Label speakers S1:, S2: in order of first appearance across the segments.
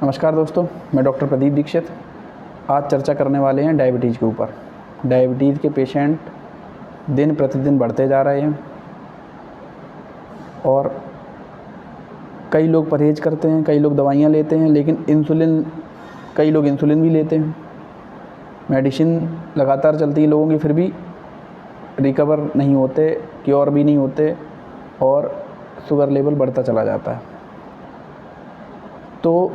S1: नमस्कार दोस्तों, मैं डॉक्टर प्रदीप दीक्षित। आज चर्चा करने वाले हैं डायबिटीज़ के ऊपर। डायबिटीज़ के पेशेंट दिन प्रतिदिन बढ़ते जा रहे हैं और कई लोग परहेज़ करते हैं, कई लोग दवाइयाँ लेते हैं, लेकिन कई लोग इंसुलिन भी लेते हैं। मेडिसिन लगातार चलती है लोगों की, फिर भी रिकवर नहीं होते, क्योर भी नहीं होते और शुगर लेवल बढ़ता चला जाता है। तो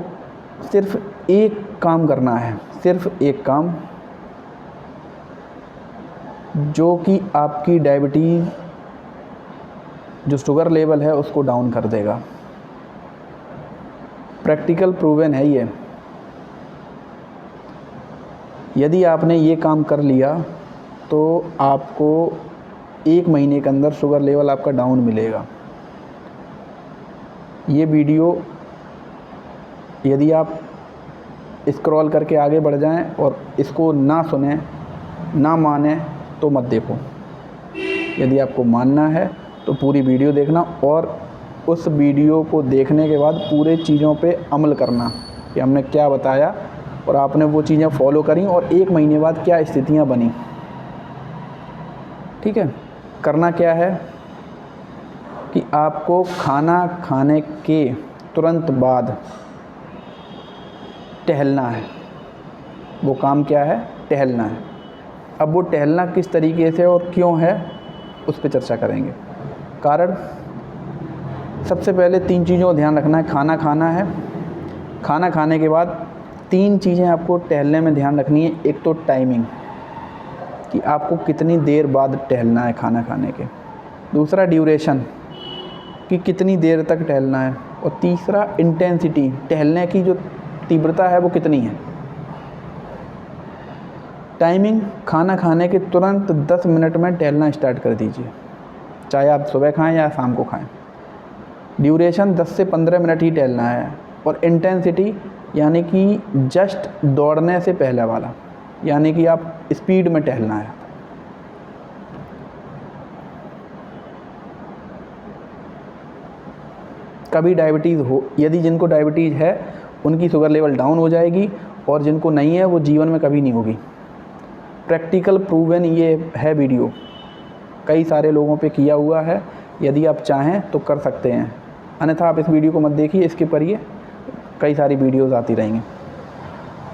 S1: सिर्फ एक काम करना है, सिर्फ एक काम, जो कि आपकी डायबिटीज़ जो शुगर लेवल है उसको डाउन कर देगा। प्रैक्टिकल प्रूवन है ये। यदि आपने ये काम कर लिया तो आपको 1 महीने के अंदर शुगर लेवल आपका डाउन मिलेगा। ये वीडियो यदि आप स्क्रॉल करके आगे बढ़ जाएं और इसको ना सुने, ना माने तो मत देखो। यदि आपको मानना है तो पूरी वीडियो देखना और उस वीडियो को देखने के बाद पूरे चीज़ों पे अमल करना कि हमने क्या बताया और आपने वो चीज़ें फॉलो करी और 1 महीने बाद क्या स्थितियां बनी। ठीक है, करना क्या है कि आपको खाना खाने के तुरंत बाद टहलना है। वो काम क्या है? टहलना है। अब वो टहलना किस तरीके से और क्यों है उस पर चर्चा करेंगे। कारण, सबसे पहले 3 चीज़ों का ध्यान रखना है। खाना खाना है, खाना खाने के बाद 3 चीज़ें आपको टहलने में ध्यान रखनी है। एक तो टाइमिंग कि आपको कितनी देर बाद टहलना है खाना खाने के। दूसरा ड्यूरेशन कि कितनी देर तक टहलना है। और तीसरा इंटेंसिटी, टहलने की जो तीव्रता है वो कितनी है। टाइमिंग, खाना खाने के तुरंत 10 मिनट में टहलना स्टार्ट कर दीजिए, चाहे आप सुबह खाएं या शाम को खाएं। ड्यूरेशन 10 से 15 मिनट ही टहलना है। और इंटेंसिटी यानी कि जस्ट दौड़ने से पहले वाला, यानी कि आप स्पीड में टहलना है। कभी डायबिटीज़ हो, यदि जिनको डायबिटीज़ है उनकी शुगर लेवल डाउन हो जाएगी और जिनको नहीं है वो जीवन में कभी नहीं होगी। प्रैक्टिकल प्रूवन ये है वीडियो, कई सारे लोगों पे किया हुआ है। यदि आप चाहें तो कर सकते हैं, अन्यथा आप इस वीडियो को मत देखिए, इसके पढ़िए, कई सारी वीडियोज़ आती रहेंगी।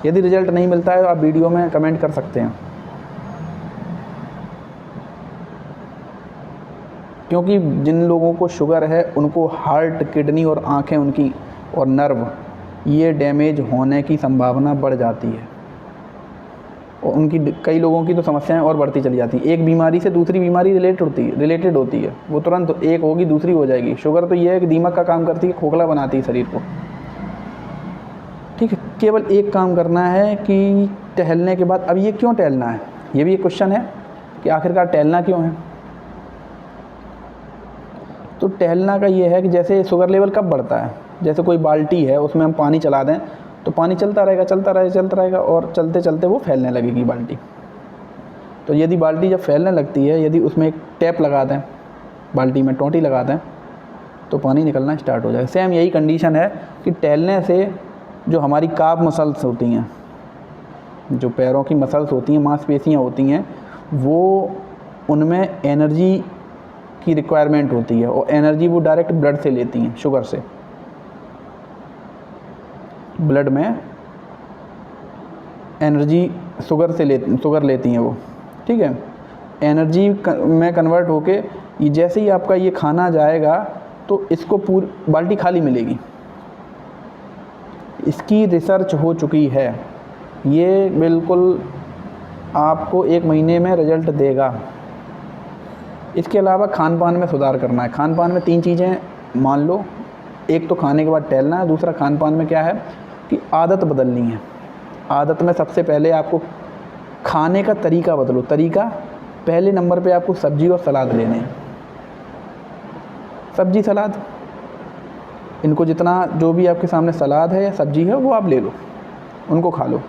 S1: यदि रिजल्ट नहीं मिलता है तो आप वीडियो में कमेंट कर सकते हैं, क्योंकि जिन लोगों को शुगर है उनको हार्ट, किडनी और आँखें उनकी और नर्व ये डैमेज होने की संभावना बढ़ जाती है और उनकी कई लोगों की तो समस्याएं और बढ़ती चली जाती हैं। एक बीमारी से दूसरी बीमारी रिलेटेड होती है, वो तुरंत एक होगी दूसरी हो जाएगी। शुगर तो ये है कि दीमक का काम करती है, खोखला बनाती है शरीर को। ठीक है, केवल एक काम करना है कि टहलने के बाद, अब ये क्यों टहलना है, ये भी एक क्वेश्चन है कि आखिरकार टहलना क्यों है। तो टहलना का ये है कि जैसे शुगर लेवल कब बढ़ता है, जैसे कोई बाल्टी है उसमें हम पानी चला दें तो पानी चलता रहेगा और चलते चलते वो फैलने लगेगी बाल्टी। तो यदि बाल्टी जब फैलने लगती है, यदि उसमें एक टैप लगा दें, बाल्टी में टोंटी लगा दें, तो पानी निकलना स्टार्ट हो जाएगा। सेम यही कंडीशन है कि टहलने से जो हमारी काफ मसल्स होती हैं, जो पैरों की मसल्स होती हैं, मांसपेशियाँ होती हैं, वो उनमें एनर्जी की रिक्वायरमेंट होती है और एनर्जी वो डायरेक्ट ब्लड से लेती हैं, शुगर से। ब्लड में एनर्जी शुगर लेती हैं वो। ठीक है, एनर्जी में कन्वर्ट होके जैसे ही आपका ये खाना जाएगा तो इसको पूरी बाल्टी खाली मिलेगी। इसकी रिसर्च हो चुकी है, ये बिल्कुल आपको 1 महीने में रिजल्ट देगा। इसके अलावा खान पान में सुधार करना है। खान पान में 3 चीज़ें मान लो, एक तो खाने के बाद टहलना है, दूसरा खान पान में क्या है कि आदत बदलनी है। आदत में सबसे पहले आपको खाने का तरीका बदलो। तरीका, पहले नंबर पे आपको सब्जी और सलाद लेने हैं। सब्जी सलाद, इनको जितना जो भी आपके सामने सलाद है या सब्जी है वो आप ले लो, उनको खा लो।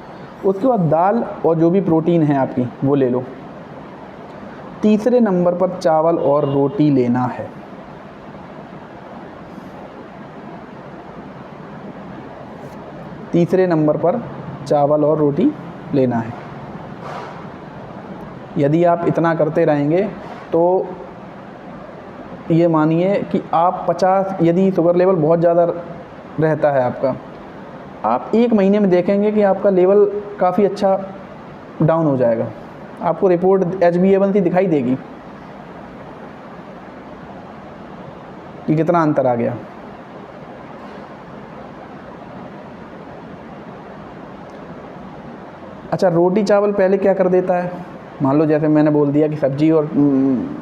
S1: उसके बाद दाल और जो भी प्रोटीन है आपकी वो ले लो। तीसरे नंबर पर चावल और रोटी लेना है। तीसरे नंबर पर चावल और रोटी लेना है। यदि आप इतना करते रहेंगे तो ये मानिए कि आप 50, यदि शुगर लेवल बहुत ज़्यादा रहता है आपका, आप 1 महीने में देखेंगे कि आपका लेवल काफ़ी अच्छा डाउन हो जाएगा। आपको रिपोर्ट HbA1c दिखाई देगी कि कितना अंतर आ गया। अच्छा, रोटी चावल पहले क्या कर देता है, मान लो जैसे मैंने बोल दिया कि सब्जी और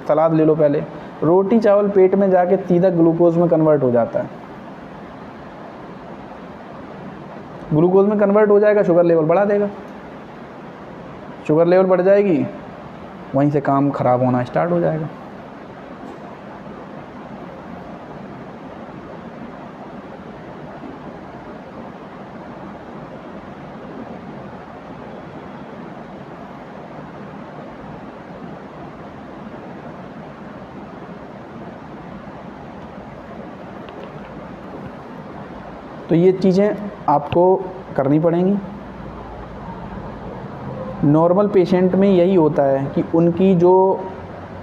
S1: सलाद ले लो पहले, रोटी चावल पेट में जाके सीधा ग्लूकोज में कन्वर्ट हो जाता है। ग्लूकोज में कन्वर्ट हो जाएगा, शुगर लेवल बढ़ा देगा। शुगर लेवल बढ़ जाएगी, वहीं से काम ख़राब होना स्टार्ट हो जाएगा। तो ये चीज़ें आपको करनी पड़ेंगी। नॉर्मल पेशेंट में यही होता है कि उनकी जो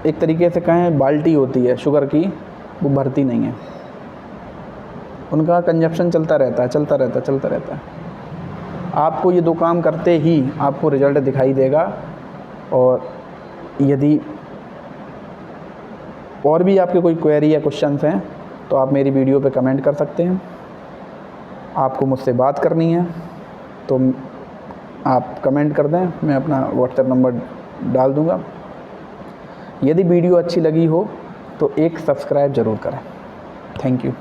S1: एक तरीके से कहें बाल्टी होती है शुगर की, वो भरती नहीं है। उनका कंजप्शन चलता रहता है। आपको ये 2 काम करते ही आपको रिज़ल्ट दिखाई देगा। और यदि और भी आपके कोई क्वेरी या क्वेश्चंस हैं तो आप मेरी वीडियो पे कमेंट कर सकते हैं। आपको मुझसे बात करनी है तो आप कमेंट कर दें, मैं अपना व्हाट्सएप नंबर डाल दूँगा। यदि वीडियो अच्छी लगी हो तो एक सब्सक्राइब ज़रूर करें। Thank you.